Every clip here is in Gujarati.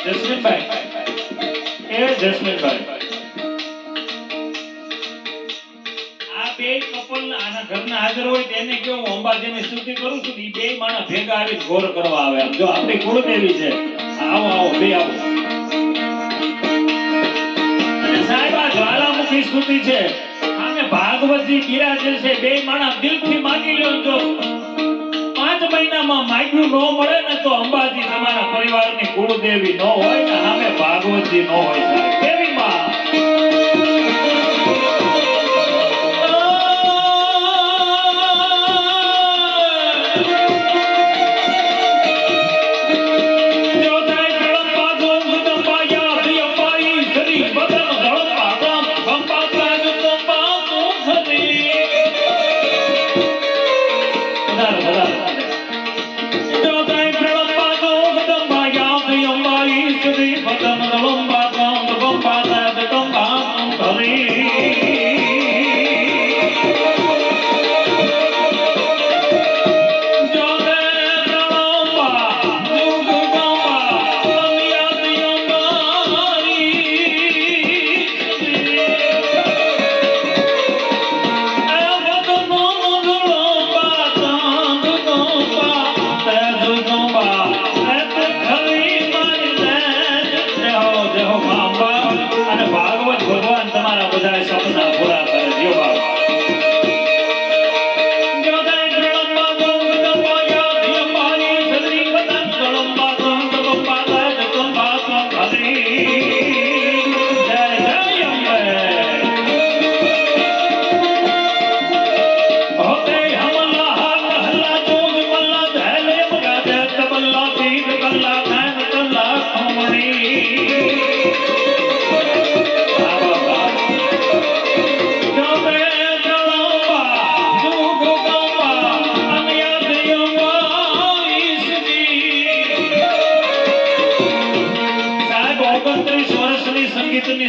જસ્મીનભાઈ એ જસ્મીનભાઈ આ બે કપલ આના ઘરના હાજર હોય તેને કેવું હું અંબાજીની સ્તુતિ કરું છું ઈ બે માણસ ભેગા આવી ઘોર કરવા આવે જો આપણી કુળદેવી છે આવો આવો બે આવો અને સાહેબ આ જ્વાલામુખી સ્તુતિ છે આમે ભાગવતજી બિરાજે છે બે માણસ દિલથી માંગી લ્યો જો 5 મહિનામાં માગ્યું ન મળે ને તો અંબાજી તમારા પરિવારની કુળદેવી ન હોય ને સામે ભાગવતજી ન હોય સાહેબ કેવી માં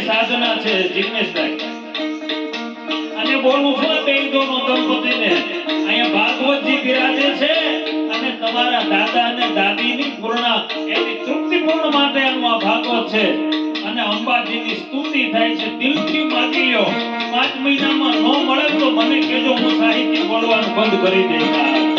સાધના છે જિગ્નેશભાઈ અને બોલું છું બે દોનો દંપતીને અહીંયા ભાગવતજી બિરાજે છે અને તમારા દાદા અને દાદીની પૂર્ણ એની તૃપ્તિપૂર્ણ માટે આ ભાગવત છે અને અંબાજીની સ્તુતિ થાય છે દિલથી માંગી લ્યો 5 મહિનામાં ન મળે તો મને કહેજો હું સાહિત્ય બોલવાનું બંધ કરી દઈશ